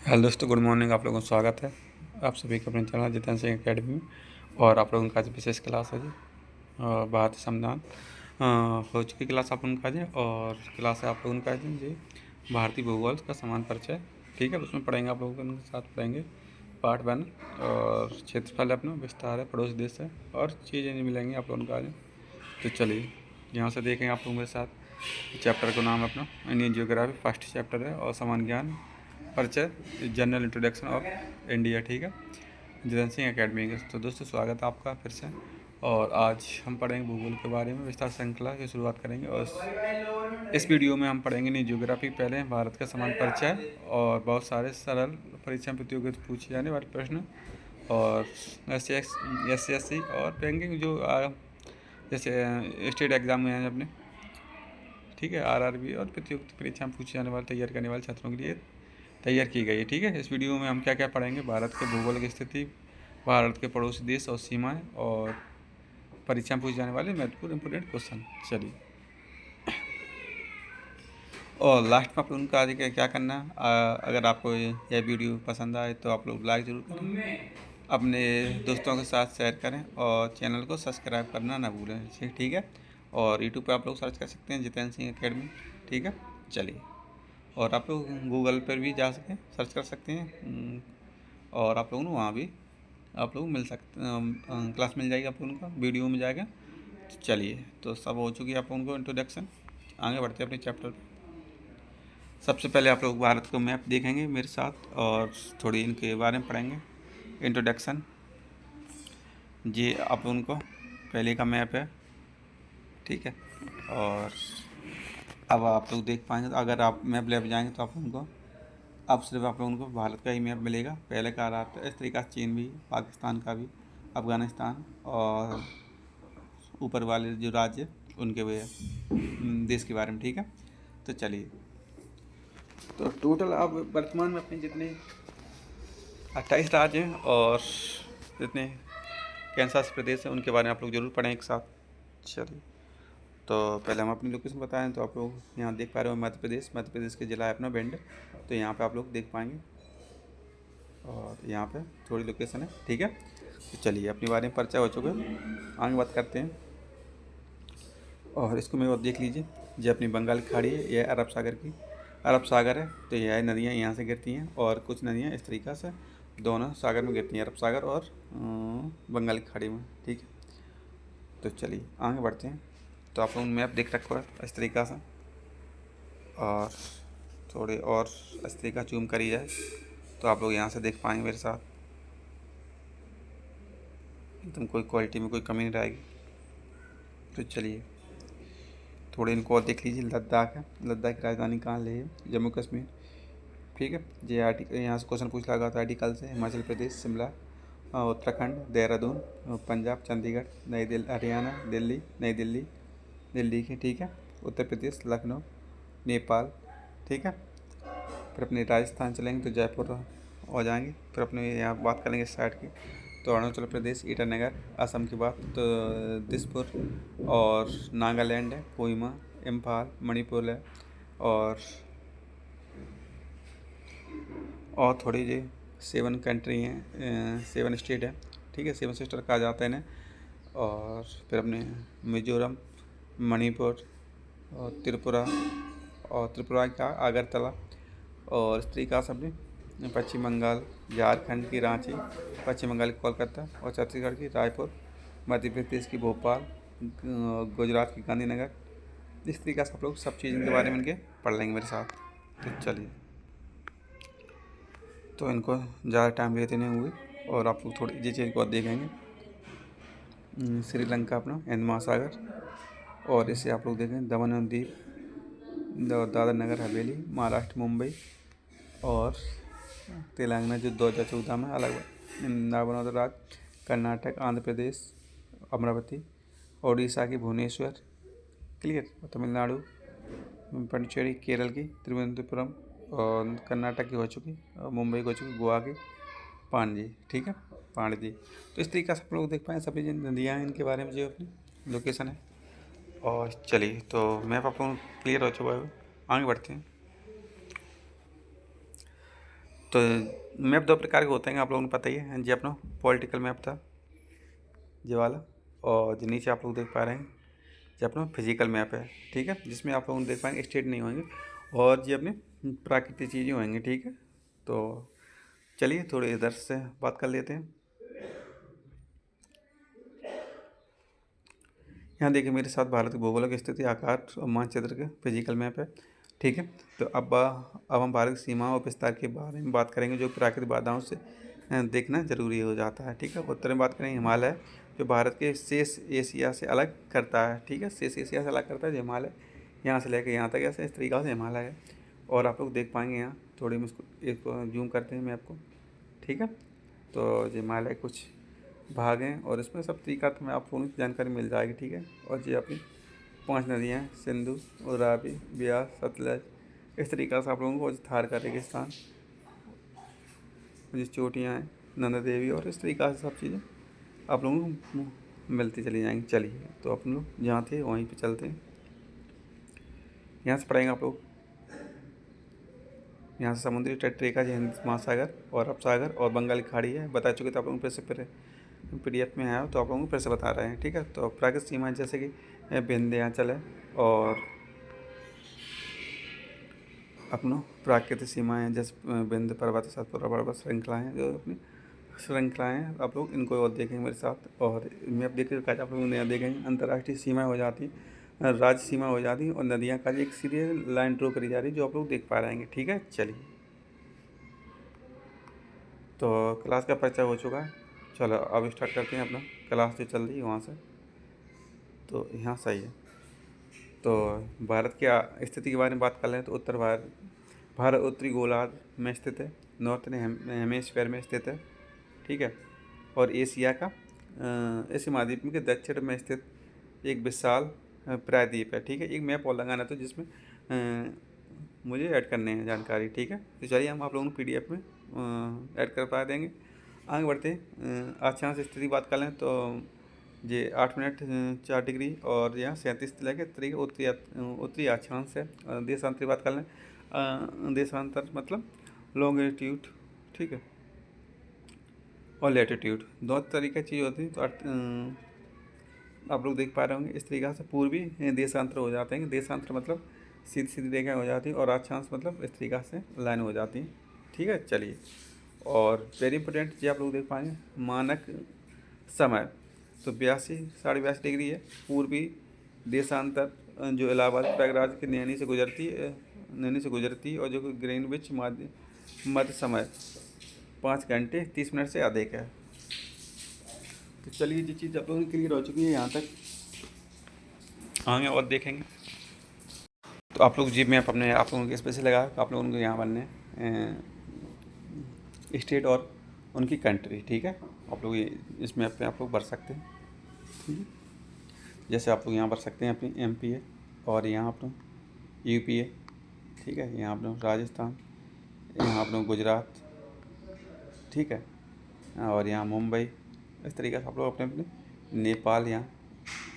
Hello दोस्तों, good morning. आप लोगों का स्वागत है आप सभी का अपने चैनल जितेंद्र सिंह अकेडमी में। और आप लोगों का आज विशेष क्लास है जी भारतीय संविधान हो चुकी क्लास आप लोगों का जी। और क्लास है आप लोगों का जी भारतीय भूगोल का समान परिचय। ठीक है, उसमें पढ़ेंगे आप लोगों के साथ पढ़ेंगे पार्ट 1 और क्षेत्रफल है अपना, विस्तार है, पड़ोसी देश है और चीज़ें नहीं मिलेंगी आप लोगों का आज। तो चलिए यहाँ से देखेंगे आप लोगों के साथ। चैप्टर का नाम है अपना इंडियन जियोग्राफी, फर्स्ट चैप्टर है। और समान ज्ञान परिचय, जनरल इंट्रोडक्शन ऑफ इंडिया। ठीक है, जितेंद्र सिंह अकेडमी के। तो दोस्तों स्वागत है आपका फिर से। और आज हम पढ़ेंगे भूगोल के बारे में, विस्तार श्रृंखला की शुरुआत करेंगे। और इस वीडियो में हम पढ़ेंगे नहीं जियोग्राफी, पहले भारत का समान परिचय और बहुत सारे सरल परीक्षा प्रतियोगिता पूछे जाने वाले प्रश्न और SC और बैंकिंग जो जैसे स्टेट एग्जाम में हैं अपने। ठीक है, RRB और प्रतियोगिता परीक्षा में पूछे जाने वाले तैयार करने वाले छात्रों के लिए तैयार की गई है। ठीक है, इस वीडियो में हम क्या क्या पढ़ेंगे, भारत के भूगोल की स्थिति, भारत के पड़ोसी देश और सीमाएं और परीक्षा में पूछे जाने वाले महत्वपूर्ण इंपोर्टेंट क्वेश्चन। चलिए, और लास्ट में आप लोगों का आज क्या करना है, अगर आपको यह वीडियो पसंद आए तो आप लोग लाइक ज़रूर करें, अपने दोस्तों के साथ शेयर करें और चैनल को सब्सक्राइब करना ना भूलें। ठीक है, और यूट्यूब पर आप लोग सर्च कर सकते हैं जितेंद्र सिंह अकेडमी। ठीक है, चलिए, और आप लोग गूगल पर भी जा सकें, सर्च कर सकते हैं और आप लोगों को वहाँ भी आप लोग मिल सकते, क्लास मिल जाएगी आप लोगों का, वीडियो में जाएगा। तो चलिए, तो सब हो चुकी है आप लोगों को इंट्रोडक्शन। आगे बढ़ते हैं अपने चैप्टर पे। सबसे पहले आप लोग भारत को मैप देखेंगे मेरे साथ और थोड़ी इनके बारे में पढ़ेंगे। इंट्रोडक्शन जी आप लोगों को पहले का मैप है। ठीक है, और अब आप लोग देख पाएंगे, तो अगर आप मैप ले जाएंगे तो आप लोगों को अब सिर्फ आप लोगों को भारत का ही मैप मिलेगा। पहले का रहा था इस तरीका से, चीन भी, पाकिस्तान का भी, अफ़गानिस्तान और ऊपर वाले जो राज्य उनके वे देश के बारे में। ठीक है, तो चलिए, तो टोटल अब वर्तमान में अपने जितने 28 राज्य हैं और जितने केंद्र शासित प्रदेश हैं उनके बारे में आप लोग जरूर पढ़ें एक साथ। चलिए, तो पहले हम अपनी लोकेशन बताएं तो आप लोग यहाँ देख पा रहे हो मध्य प्रदेश के जिला है अपना भिंड। तो यहाँ पे आप लोग देख पाएंगे और यहाँ पे थोड़ी लोकेशन है। ठीक है, तो चलिए, अपने बारे में परिचय हो चुका है, आगे बात करते हैं। और इसको मैं देख लीजिए, ये अपनी बंगाल की खाड़ी है, यह अरब सागर की अरब सागर है। तो यह नदियाँ यहाँ से गिरती हैं और कुछ नदियाँ इस तरीक़ा से दोनों सागर में गिरती हैं, अरब सागर और बंगाल की खाड़ी में। ठीक है, तो चलिए आगे बढ़ते हैं। तो आप लोग मैप देख रखा है इस तरीक़ा से, और थोड़े और इस तरीका जूम करी जाए तो आप लोग यहाँ से देख पाएंगे मेरे साथ, एकदम कोई क्वालिटी में कोई कमी नहीं रहेगी। तो चलिए, थोड़े इनको और देख लीजिए। लद्दाख है, लद्दाख की राजधानी कहाँ ले है, जम्मू कश्मीर। ठीक है, ये आर्टिकल यहाँ से क्वेश्चन पूछ लगा था आर्टिकल से। हिमाचल प्रदेश शिमला, उत्तराखंड देहरादून, पंजाब चंडीगढ़, नई दिल्ली हरियाणा, दिल्ली नई दिल्ली दिल्ली की। ठीक है, उत्तर प्रदेश लखनऊ, नेपाल। ठीक है, फिर अपने राजस्थान चलेंगे तो जयपुर हो जाएंगे। फिर अपने यहाँ बात करेंगे इस साइड की, तो अरुणाचल प्रदेश ईटानगर, असम की बात तो दिसपुर, और नागालैंड है कोहिमा, इम्फाल, मणिपुर है, और थोड़ी जी 7 कंट्री हैं, 7 स्टेट है। ठीक है, 7 सिस्टर कहा जाता है इन्हें। और फिर अपने मिजोरम, मणिपुर और त्रिपुरा का अगरतला, और इस तरीका से अपने पश्चिम बंगाल, झारखंड की रांची, पश्चिम बंगाल की कोलकाता और छत्तीसगढ़ की रायपुर, मध्य प्रदेश की भोपाल, गुजरात की गांधीनगर। इस तरीका से आप लोग सब चीज़ के बारे में इनके पढ़ लेंगे मेरे साथ। तो चलिए, तो इनको ज़्यादा टाइम लेते नहीं हुए और आप लोग थोड़ी जी चीज़ को देखेंगे। श्रीलंका अपना हिंद महासागर, और इसे आप लोग देखें दमन और दीप, दादरा नगर हवेली, महाराष्ट्र मुंबई, और तेलंगाना जो 2014 में अलग नवनोद राज्य, कर्नाटक, आंध्र प्रदेश, अमरावती, उड़ीसा की भुवनेश्वर, क्लियर, तमिलनाडु पंडिचेरी, केरल की तिरुवनंतपुरम, और कर्नाटक की हो चुकी, और मुंबई की हो चुकी, गोवा की पाणजी। ठीक है, पाणजी। तो इस तरीके से आप लोग देख पाएँ सभी जिन नदियाँ हैं इनके बारे में जो अपनी लोकेशन है। और चलिए, तो मैप आप लोग क्लियर हो चुका है, आगे बढ़ते हैं। तो मैप दो प्रकार के होते हैं, आप लोगों को पता ही है जी। अपना पॉलिटिकल मैप था ये वाला, और जो नीचे आप लोग देख पा रहे हैं जो अपना फिजिकल मैप है, ठीक है, जिसमें आप लोग देख पाएंगे स्टेट नहीं होंगे और ये अपने प्राकृतिक चीज़ें होंगी, ठीक है। तो चलिए थोड़ी इधर से बात कर लेते हैं। यहाँ देखिए मेरे साथ भारत की भौगोलिक स्थिति, आकार और मानचित्र के फिजिकल मैप है, ठीक है। तो अब हम भारत की सीमाओं और विस्तार के बारे में बात करेंगे, जो प्राकृतिक बाधाओं से देखना जरूरी हो जाता है, ठीक है। उत्तर में बात करेंगे हिमालय, जो भारत के शेष एशिया से अलग करता है, ठीक है। शेष एशिया से अलग करता है जो हिमालय, यहाँ से लेकर यहाँ तक ऐसे इस तरीक़ा से हिमालय है। और आप लोग देख पाएंगे यहाँ थोड़ी मुझको एक जूम करते हैं मैप को, ठीक है। तो हिमालय कुछ भाग हैं और इसमें सब तरीका तो मैं आप लोगों की जानकारी मिल जाएगी, ठीक है। और ये अपनी 5 नदियाँ हैं, सिंधु और रावी, ब्यास, सतलज, इस तरीक़ा से आप लोगों को थार का रेगिस्तान, जो चोटियाँ हैं, नंदा देवी, और इस तरीक़ा से सब चीज़ें आप लोगों को मिलती चली जाएंगी। चलिए तो अपन लोग जहाँ थे वहीं पे चलते हैं। यहाँ से पढ़ेंगे आप लोग, यहाँ से समुद्री तट रेखा जो हिंद महासागर और अरब सागर और बंगाल की खाड़ी है, बता चुके थे आप लोगों को, फिर PDF में है तो आप लोगों को फिर से बता रहे हैं, ठीक है। तो प्राकृतिक सीमाएँ जैसे कि विंध्याचल है और अपना प्राकृतिक सीमाएँ जैसे विंध्य पर्वत, सतपुरा पर्वत श्रृंखलाएँ, जो अपनी श्रृंखलाएँ आप लोग इनको और देखेंगे मेरे साथ। और मैप देख कर आप लोग नया देखेंगे, अंतर्राष्ट्रीय सीमाएँ हो जाती, राज्य सीमा हो जाती और नदियाँ का एक सीधे लाइन ड्रॉ करी जा रही, जो आप लोग देख पा रहे हैं, ठीक है। चलिए तो क्लास का परिचय हो चुका है, चलो अब स्टार्ट करते हैं अपना क्लास जो चल रही है वहाँ से। तो यहाँ सही है। तो भारत की स्थिति के बारे में बात कर लें तो उत्तर भारत उत्तरी गोलार्ध में स्थित है, नॉर्थन हेमिस्फीयर में स्थित है, ठीक है। और एशिया का एशिया महाद्वीप के दक्षिण में स्थित एक विशाल प्रायद्वीप है, ठीक है। एक मैप और लगाना तो जिसमें मुझे ऐड करने हैं जानकारी, ठीक है। तो चलिए हम आप लोगों को PDF में ऐड कर पा देंगे। आगे बढ़ते हैं। अक्षांश स्थिति बात कर लें तो ये 8 मिनट 4 डिग्री और यहाँ 37 के तरीके उत्तरी अक्षांश है। देशांतर की बात कर लें, देशांतर मतलब लॉन्गिट्यूड, ठीक है, और लैटिट्यूड, दो तरीके की चीज़ होती है। तो आप लोग देख पा रहे होंगे इस तरीक़ा से पूर्वी देशांतर हो जाते हैं। देशांतर मतलब सीधी सीधी रेखा हो जाती है और अक्षांश मतलब इस तरीक़ा से लाइन हो जाती है, ठीक है। चलिए और वेरी इंपॉर्टेंट जी आप लोग देख पाएंगे मानक समय, तो 82 डिग्री है। पूर्वी देशांतर जो इलाहाबाद प्रयागराज के नैनी से गुजरती है और जो ग्रीनविच मध्य समय 5 घंटे 30 मिनट से अधिक है। तो चलिए ये चीज़ आप लोगों की क्लियर हो चुकी है यहाँ तक, आगे और देखेंगे। तो आप लोग जी मैप अपने आप लोगों के स्पेशल लगा, आप लोगों को यहाँ बनने स्टेट और उनकी कंट्री, ठीक है। आप लोग इस मैप पे आप लोग भर सकते हैं, ठीक है। जैसे आप लोग यहाँ भर सकते हैं अपनी MP है, और यहाँ आप लोग UP है, ठीक है। यहाँ आप लोग राजस्थान, यहाँ आप लोग गुजरात, ठीक है, और यहाँ मुंबई, इस तरीके से आप लोग अपने अपने नेपाल यहाँ,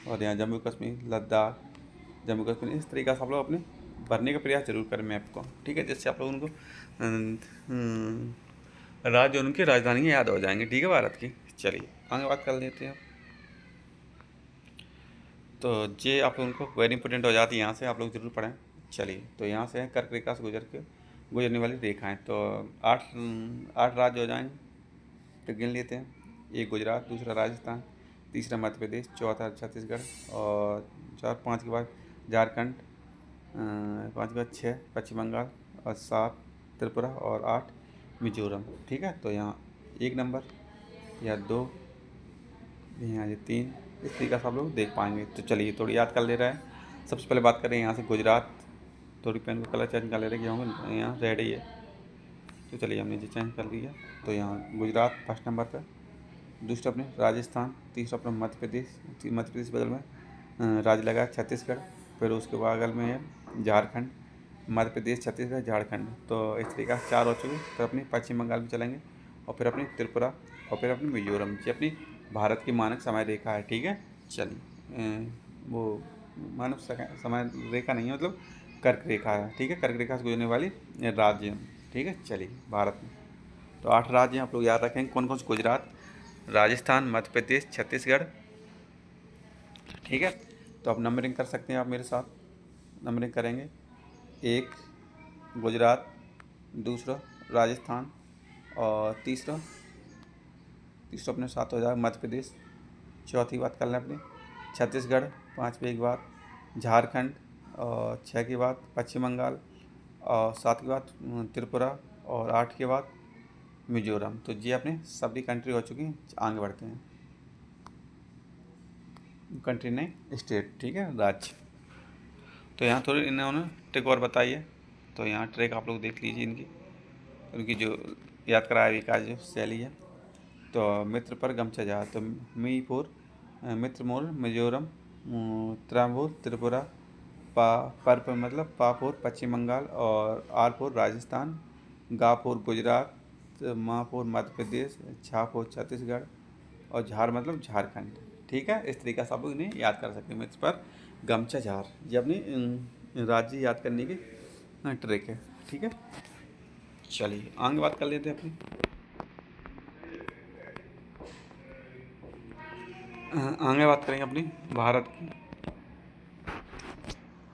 और यहाँ जम्मू कश्मीर, लद्दाख, जम्मू कश्मीर, इस तरीके से आप लोग अपने भरने का प्रयास जरूर करें मैप को, ठीक है। जिससे आप लोगों को राज्य उनकी राजधानी याद हो जाएंगे, ठीक है, भारत की। चलिए आगे बात कर लेते हैं। तो ये आप लोगों को वेरी इंपॉर्टेंट हो जाती है, यहाँ से आप लोग जरूर पढ़ें। चलिए तो यहाँ से है कर्क रेखा से गुजरने वाली रेखाएं, तो 8 राज्य हो जाएंगे, तो गिन लेते हैं। एक गुजरात, दूसरा राजस्थान, तीसरा मध्य प्रदेश, चौथा छत्तीसगढ़, और 5 के बाद झारखंड, 5 के बाद 6 पश्चिम बंगाल, और 7 त्रिपुरा, और 8 मिजोरम, ठीक है। तो यहाँ 1 नंबर या 2, यहाँ ये 3, इस तरीका से आप लोग देख पाएंगे। तो चलिए थोड़ी याद कर ले रहे हैं। सबसे पहले बात करें यहाँ से गुजरात, थोड़ी पेन का कलर चेंज कर ले रहे हैं, यहाँ रेड ही है, तो चलिए हमने जो चेंज कर लिया। तो यहाँ गुजरात फर्स्ट नंबर पर, दूसरा अपने राजस्थान, तीसरा अपना मध्य प्रदेश बगल में राज्य लगा छत्तीसगढ़, फिर उसके बगल में है झारखंड, मध्य प्रदेश, छत्तीसगढ़, झारखंड। तो इस तरीके से 4 हो चुके। फिर अपनी पश्चिम बंगाल में चलेंगे, और फिर अपनी त्रिपुरा, और फिर अपनी मिजोरम, ये अपनी भारत की मानक समय रेखा है, ठीक है। चलिए वो मानक समय रेखा नहीं है, मतलब कर्क रेखा है, ठीक है। कर्क रेखा से गुजरने वाली राज्य, ठीक है। चलिए भारत में तो 8 राज्य आप लोग याद रखेंगे कौन कौन से। गुजरात, राजस्थान, मध्य प्रदेश, छत्तीसगढ़। ठीक है, तो आप नंबरिंग कर सकते हैं, आप मेरे साथ नंबरिंग करेंगे। 1 गुजरात, दूसरा राजस्थान, और तीसरा तीसरा अपने साथ हो जाएगा मध्य प्रदेश। चौथी बात कर लें अपनी छत्तीसगढ़, 5वीं की बात झारखंड, और 6 की बात पश्चिम बंगाल, और 7 की बात त्रिपुरा, और 8 के बाद मिजोरम। तो ये अपने सभी कंट्री हो चुकी हैं। आगे बढ़ते हैं, कंट्री नहीं स्टेट, ठीक है, राज्य। तो यहाँ थोड़ी इन्होंने ट्रिक और बताई है, तो यहाँ ट्रिक आप लोग देख लीजिए इनकी, उनकी जो याद कराया विकास जो शैली है। तो मित्र पर गमछा जहा, तो मी फोर मित्र मोर मिजोरम, त्राम्बूर त्रिपुरा, पा पर मतलब पा फोर पश्चिम बंगाल, और आर फोर राजस्थान, गा फोर गुजरात, मा फोर मध्य प्रदेश, छा फोर छत्तीसगढ़, और झार मतलब झारखंड। ठीक है, इस तरीका से आप लोग इन्हें याद कर सकते हैं। मित्र पर गमछा झार, ये अपनी राज्य याद करने की ट्रिक है। ठीक है, चलिए आगे बात कर लेते हैं अपनी। आगे बात करेंगे अपनी भारत की।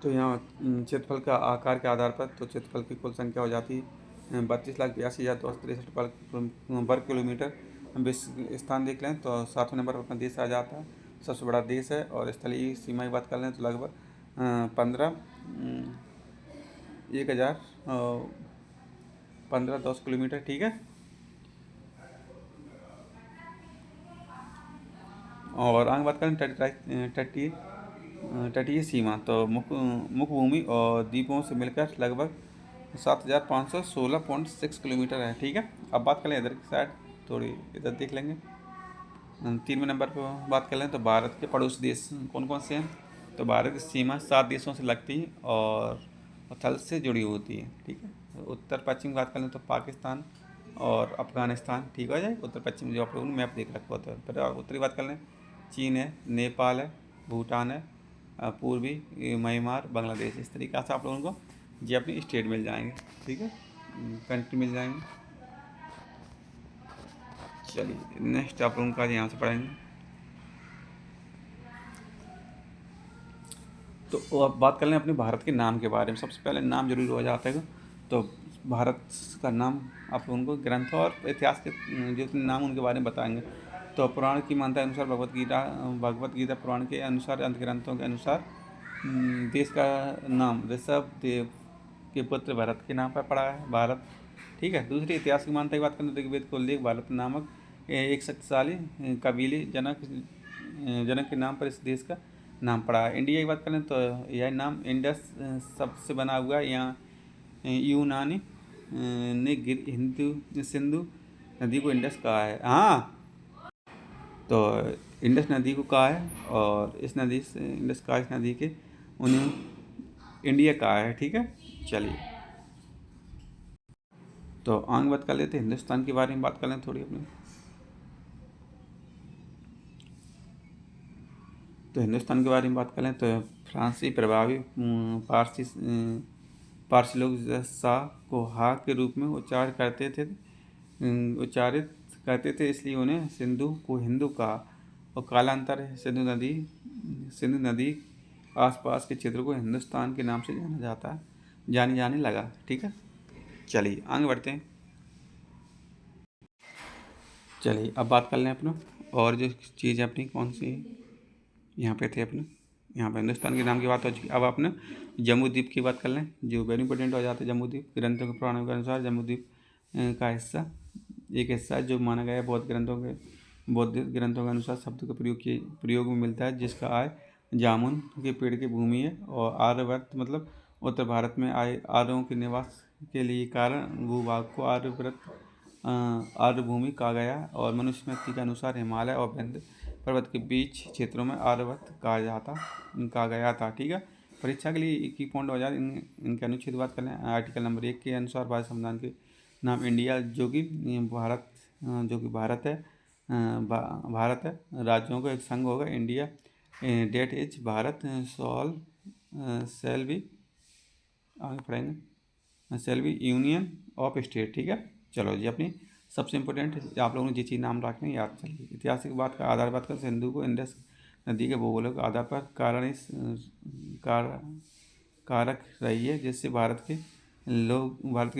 तो यहाँ क्षेत्रफल का आकार के आधार पर तो क्षेत्रफल की कुल संख्या हो जाती है 32,82,263 वर्ग किलोमीटर। हम विश्व स्थान देख लें तो 7वें नंबर पर अपना देश आ जाता है, सबसे बड़ा देश है। और स्थलीय सीमा की बात कर लें तो लगभग 10 किलोमीटर। ठीक है, और आगे बात करें तटीय तटीय सीमा, तो मुख्य भूमि और द्वीपों से मिलकर लगभग 7,516.6 किलोमीटर है। ठीक है, अब बात करें इधर की साइड, थोड़ी इधर देख लेंगे। 3वें नंबर पर बात कर लें तो भारत के पड़ोसी देश कौन कौन से हैं। तो भारत की सीमा 7 देशों से लगती है और थल से जुड़ी होती है। ठीक है, उत्तर पश्चिम की बात कर लें तो पाकिस्तान और अफगानिस्तान। ठीक हो जाए, उत्तर पश्चिम जो आप लोगों ने मैप देख रखा होता है। फिर उत्तरी बात कर लें, चीन है, नेपाल है, भूटान है, पूर्वी म्यांमार, बांग्लादेश। इस तरीक़े से आप लोगों को ये अपनी स्टेट मिल जाएंगे। ठीक है, कंट्री मिल जाएंगे। चलिए नेक्स्ट आप लोगों का यहाँ से पढ़ेंगे। तो अब बात कर लें अपने भारत के नाम के बारे में। सबसे पहले नाम जरूर हो जाता है, तो भारत का नाम आप लोगों को ग्रंथ और इतिहास के जो नाम उनके बारे में बताएंगे। तो पुराण की मान्यता अनुसार भगवत गीता पुराण के अनुसार, अंत ग्रंथों के अनुसार देश का नाम ऋषभ देव के पुत्र भरत के नाम पर पड़ा है, भारत। ठीक है, दूसरी इतिहास की मान्यता की बात करें तो ऋग्वेद को उल्लेख भारत नामक एक शक्तिशाली कबीले जनक के नाम पर इस देश का नाम पड़ा है। इंडिया की बात करें तो यह नाम इंडस शब्द से बना हुआ है। यहाँ यूनानी ने हिंदू सिंधु नदी को इंडस कहा है। हाँ, तो इंडस नदी को कहा है, और इस नदी से इंडस कहा, इस नदी के उन्हें इंडिया कहा है। ठीक है, चलिए तो आगे बात कर लेते हैं हिंदुस्तान के बारे में, बात कर लें थोड़ी अपनी। तो हिंदुस्तान के बारे में बात करें तो फ्रांसीसी प्रभावी पारसी लोग शाह को हा के रूप में उच्चारित करते थे, इसलिए उन्हें सिंधु को हिंदू कहा। और कालांतर सिंधु नदी आसपास के क्षेत्र को हिंदुस्तान के नाम से जाने लगा। ठीक है, चलिए आगे बढ़ते हैं। चलिए अब बात कर लें अपना, और जो चीज़ है अपनी कौन सी यहाँ पे थे अपने, यहाँ पे हिंदुस्तान के नाम की बात हो चुकी। अब अपने जम्मू द्वीप की बात कर लें, जो वेरी इंपॉर्टेंट हो जाता है। जम्मू द्वीप ग्रंथों के पुराणों के अनुसार जम्मू द्वीप का हिस्सा एक हिस्सा है जो माना गया है बौद्ध ग्रंथों के अनुसार शब्द का प्रयोग में मिलता है, जिसका आय जामुन के पेड़ की भूमि है। और आर्यवर्त मतलब उत्तर भारत में आए आर्यों के निवास के लिए कारण भूभाग को आर्य भूमि कहा गया। और मनुस्मृति के अनुसार हिमालय और विंध्य पर्वत के बीच क्षेत्रों में आर्यवर्त कहा गया था। ठीक है, परीक्षा के लिए एक ही पॉइंट हो जाए इनके अनुच्छेद बात करें। आर्टिकल नंबर 1 के अनुसार भारत संविधान के नाम इंडिया जो कि भारत है, भारत है, राज्यों का एक संघ होगा India. That is Bharat shall be आगे पढ़ेंगे shall be union of state. ठीक है, चलो जी अपनी सबसे इम्पोर्टेंट आप लोगों ने ये चीज़ नाम रखने याद चलिए। इतिहास की बात का आधार बात कर सिंधु को इंडस नदी के भूगोलिक आधार पर कारक रही है, जिससे भारत के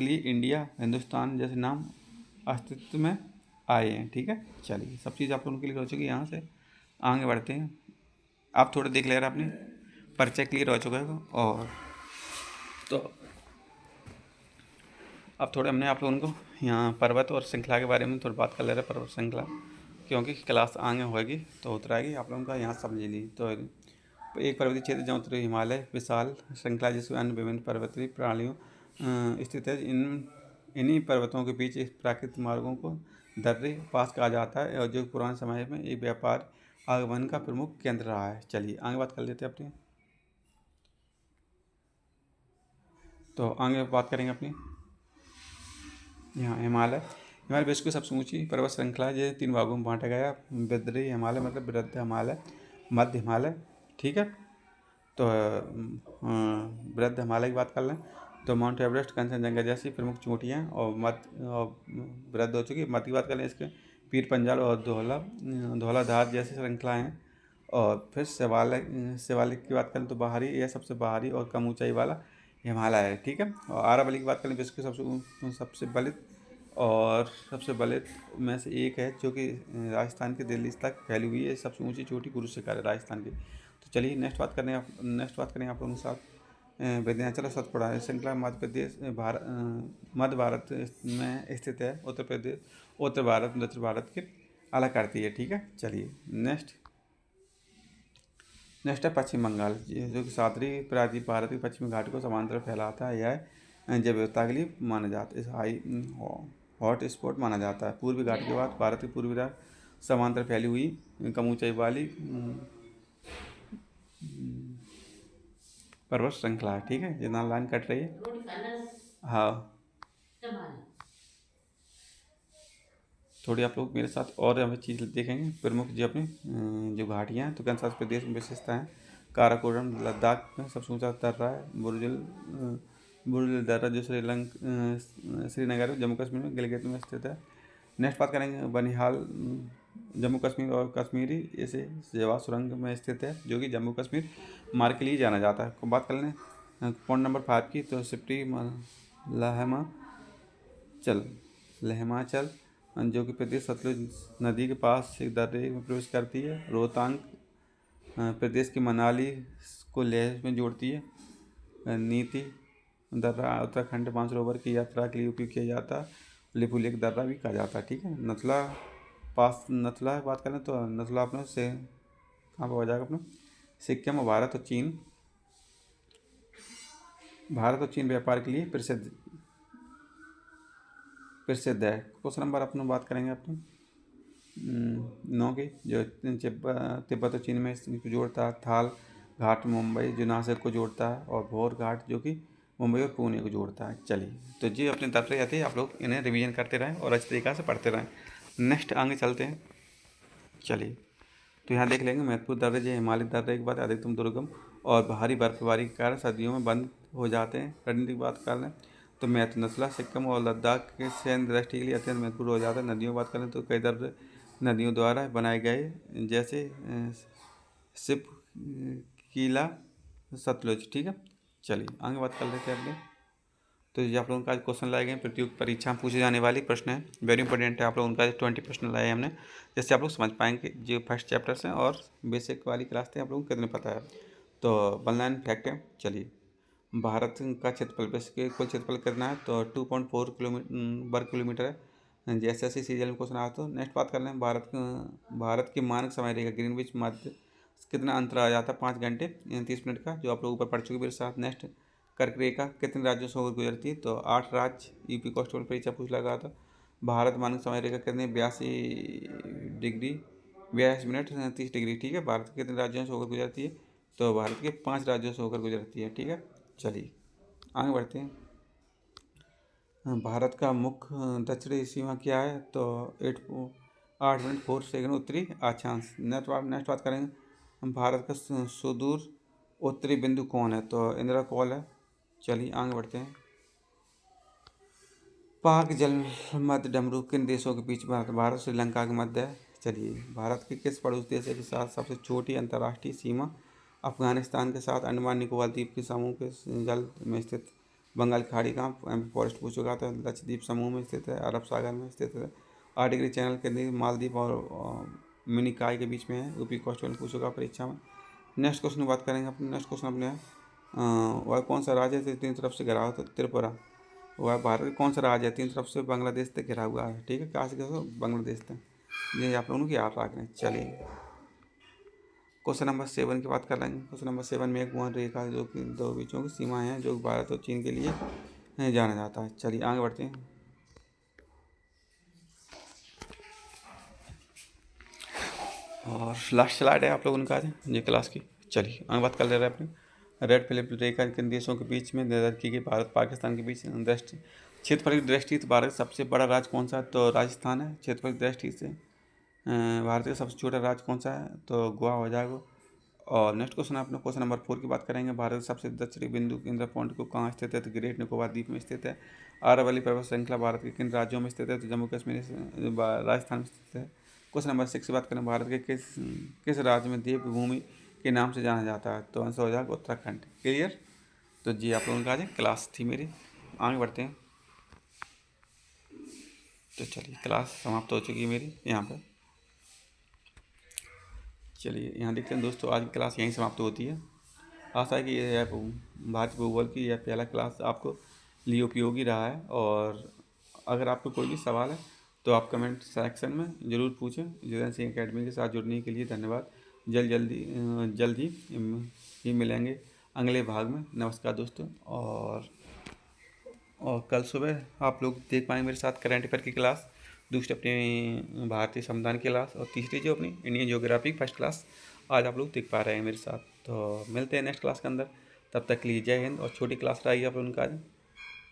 लिए इंडिया, हिंदुस्तान जैसे नाम अस्तित्व में आए हैं। ठीक है, चलिए सब चीज़ आप लोगों के लिए हो चुकी है। यहाँ से आगे बढ़ते हैं। आप थोड़ा देख ले रहे अपने परिचय क्लियर हो चुका है। और तो अब थोड़े हमने आप लोगों को यहाँ पर्वत और श्रृंखला के बारे में थोड़ी बात कर ले रहे हैं। पर्वत श्रृंखला क्योंकि क्लास आगे होगी तो उतराएगी आप लोगों का, यहाँ समझ लीजिए। तो एक पर्वतीय क्षेत्र जहाँ उत्तरी हिमालय विशाल श्रृंखला जिसमें अन्य विभिन्न पर्वतीय प्रणालियों स्थित है। इन्हीं पर्वतों के बीच इस प्राकृतिक मार्गों को दर्रे पास कहा जाता है, और जो पुराने समय में एक व्यापार आगमन का प्रमुख केंद्र रहा है। चलिए आगे बात कर लेते हैं अपनी। तो आगे बात करेंगे अपनी यहाँ हिमालय विश्व की सबसे ऊंची पर्वत श्रृंखला है। ये 3 भागों में बांटा गया। बद्री हिमालय मतलब वृद्ध हिमालय, मध्य हिमालय। ठीक है, तो वृद्ध हिमालय की बात कर लें तो माउंट एवरेस्ट, कंचनजंगा जैसी प्रमुख चोटियाँ, और वृद्ध हो चुकी है। मध्य की बात कर लें इसके पीर पंजाल और धौलाधार जैसी श्रृंखलाएँ हैं। और फिर शिवालिक की बात करें तो यह सबसे बाहरी और कम ऊंचाई वाला हिमालय है। ठीक है, और आरावली की बात करें विश्व की सबसे बलित में से एक है, जो कि राजस्थान के दिल्ली तक फैली हुई है। सबसे ऊंची चोटी गुरु शिखर है राजस्थान की। तो चलिए नेक्स्ट बात करें आप लोगों के साथ विंध्याचल सतपुड़ा श्रृंखला मध्य भारत में स्थित है। उत्तर भारत दक्षिण भारत के अलग करती है। ठीक है, चलिए नेक्स्ट है पश्चिम बंगाल, जो कि सातरी प्रायद्वीप भारत के पश्चिमी घाट को समांतर फैलाता है। यह जैव विविधता के लिए माना जाता है, इस हाई हॉट स्पॉट माना जाता है। पूर्वी घाट के बाद भारत की पूर्वी राह समांतर फैली हुई कम ऊंचाई वाली पर्वत श्रृंखला है। ठीक है, जितना लाइन कट रही है। हाँ, थोड़ी आप लोग मेरे साथ और हमें चीज़ देखेंगे। प्रमुख जो अपनी जो घाटियाँ हैं तो कैंसर प्रदेश में विशेषता है। काराकोरम लद्दाख में सबसे ऊंचा दर्रा है। बुर्जिल दर्रा जो श्रीनगर जम्मू कश्मीर में गिलगित में स्थित है। नेक्स्ट बात करेंगे बनिहाल, जम्मू कश्मीर और कश्मीरी इसे सेवा सुरंग में स्थित है, जो कि जम्मू कश्मीर मार्ग के लिए जाना जाता है। बात कर लें पॉइंट नंबर 5 की, तो सिप्टी लहमाचल जो कि प्रदेश सतलुज नदी के पास एक दर्रे में प्रवेश करती है। रोहतांग प्रदेश की मनाली को लेह में जोड़ती है। नीति दर्रा उत्तराखंड मानसरोवर की यात्रा के लिए उपयोग किया जाता है। लिपुलेख दर्रा भी कहा जाता है। ठीक है, नथला बात करें तो नथला अपने से कहाँ पर हो जाएगा अपना सिक्किम। और भारत और चीन व्यापार के लिए प्रसिद्ध है। क्वेश्चन नंबर अपने बात करेंगे अपने 9 की, जो तिब्बत और चीन में इसको जोड़ता है। थाल घाट मुंबई जो नासिक को जोड़ता है, और भोर घाट जो कि मुंबई और पुणे को जोड़ता है। चलिए, तो ये अपने दर्रे आते हैं, आप लोग इन्हें रिवीजन करते रहें और अच्छे तरीक़े से पढ़ते रहें। नेक्स्ट आगे चलते हैं। चलिए, तो यहाँ देख लेंगे महत्वपूर्ण दर्रे जो हिमालय दर्रे के बाद अधिकतम दुर्गम और भारी बर्फबारी के कारण सर्दियों में बंद हो जाते हैं। रणनीति की बात कर लें तो नथला सिक्किम और लद्दाख के सैन्य दृष्टि के लिए अत्यंत महत्वपूर्ण हो जाता है। नदियों की बात करें तो कई दर्रे नदियों द्वारा बनाए गए, जैसे सिप कीला सतलुज। ठीक है, चलिए आगे बात कर लेते हैं अपने। तो ये आप लोगों का आज क्वेश्चन लाए गए प्रतियोगी परीक्षा में पूछे जाने वाली प्रश्न है, वेरी इंपॉर्टेंट है। आप लोगों का 20 प्रश्न लाए हमने, जिससे आप लोग समझ पाएंगे जो फर्स्ट चैप्टर्स हैं और बेसिक वाली क्लास थे आप लोगों को कितने पता है। तो 1 लाइन फैक्ट है। चलिए, भारत का क्षेत्रफल विश्व के कुल क्षेत्रफल कितना है तो 2.4 वर्ग किलोमीटर है। जैसे ऐसे सीरियल में क्वेश्चन आया। तो नेक्स्ट बात कर लें भारत की मानक समय रेखा ग्रीनविच मध्य कितना अंतर आ जाता है 5 घंटे 30 मिनट का, जो आप लोग ऊपर पढ़ चुके मेरे साथ। नेक्स्ट कर्क रेखा कितने राज्यों से होकर गुजरती है तो 8 राज्य। यूपी कांस्टेबल परीक्षा पूछ लगा था। भारत मानक समय रेखा कितने 82 मिनट 30 डिग्री। ठीक है, भारत के कितने राज्यों से होकर गुजरती है तो भारत के 5 राज्यों से होकर गुजरती है। ठीक है, चलिए आगे बढ़ते हैं। भारत का मुख्य दक्षिणी सीमा क्या है तो 8 मिनट 4 सेकंड उत्तरी अक्षांश। नेक्स्ट बात करेंगे भारत का सुदूर उत्तरी बिंदु कौन है तो इंदिरा कौल है। चलिए आगे बढ़ते हैं। पाक जल मध्य डमरू किन देशों के बीच भारत श्रीलंका के मध्य है? चलिए, भारत के किस पड़ोसी देश के साथ सबसे छोटी अंतर्राष्ट्रीय सीमा अफगानिस्तान के साथ अंडमान निकोबार द्वीप के समूह के जल में स्थित बंगाल की खाड़ी का फॉरेस्ट पूछ चुका था, लक्षद्वीप समूह में स्थित है, अरब सागर में स्थित है, आर्टिक चैनल के लिए मालदीव और मिनिकॉय के बीच में है, यूपी क्वेश्चन पूछ चुका परीक्षा में। नेक्स्ट क्वेश्चन बात करेंगे अपने। नेक्स्ट क्वेश्चन अपने वह कौन सा राज्य है तीन तरफ से घिरा हुआ? तो त्रिपुरा। वह भारत का कौन सा राज्य है तीन तरफ से बांग्लादेश तक घिरा हुआ है? ठीक है, कहाँ से घिरा? बांग्लादेश तक। ये आप लोगों की याद रखना है। चलिए, क्वेश्चन नंबर 7 की बात कर लेंगे। क्वेश्चन नंबर 7 में एक मोहन रेखा जो कि दो बीचों की सीमाएं हैं जो भारत और चीन के लिए जाना जाता है। चलिए आगे बढ़ते हैं। और लास्ट स्लाइड है आप लोगों का ये क्लास की। चलिए आगे बात कर ले रहे हैं अपने। रेड फिलिप रेखा किन देशों के बीच में निर्धारित की गई? भारत पाकिस्तान के बीच दृष्टि क्षेत्रफल की दृष्टि से भारत सबसे बड़ा राज्य कौन सा है? तो राजस्थान है। क्षेत्रफल की दृष्टि से भारत का सबसे छोटा राज्य कौन सा है? तो गोवा हो जाएगा। और नेक्स्ट क्वेश्चन अपने क्वेश्चन नंबर 4 की बात करेंगे। भारत का सबसे दक्षिणी बिंदु केंद्र पॉइंट को कहाँ स्थित है? तो ग्रेट निकोबार द्वीप में स्थित है। आरावली पर्वत श्रृंखला भारत के किन राज्यों में स्थित है? तो जम्मू कश्मीर राजस्थान में स्थित है। क्वेश्चन नंबर 6 की बात करें। भारत के किस राज्य में देवभूमि के नाम से जाना जाता है? तो आंसर हो जाएगा उत्तराखंड। क्लियर? तो जी आप लोगों का आज क्लास थी मेरी। आगे बढ़ते हैं। तो चलिए क्लास समाप्त हो चुकी है मेरी यहाँ पर। चलिए यहाँ देखते हैं दोस्तों, आज की क्लास यहीं समाप्त होती है। आशा है कि यह भारतीय भूगोल की यह पहला क्लास आपको लिए उपयोगी रहा है। और अगर आपको कोई भी सवाल है तो आप कमेंट सेक्शन में ज़रूर पूछें। जितेंद्र सिंह एकेडमी के साथ जुड़ने के लिए धन्यवाद। जल्द ही मिलेंगे अगले भाग में। नमस्कार दोस्तों। और कल सुबह आप लोग देख पाएंगे मेरे साथ करंट अफेयर की क्लास, दूसरी अपनी भारतीय संविधान की क्लास, और तीसरी जो अपनी इंडियन ज्योग्राफी फर्स्ट क्लास आज आप लोग देख पा रहे हैं मेरे साथ। तो मिलते हैं नेक्स्ट क्लास के अंदर। तब तक के लिए जय हिंद। और छोटी क्लास रही आप लोगों का आज।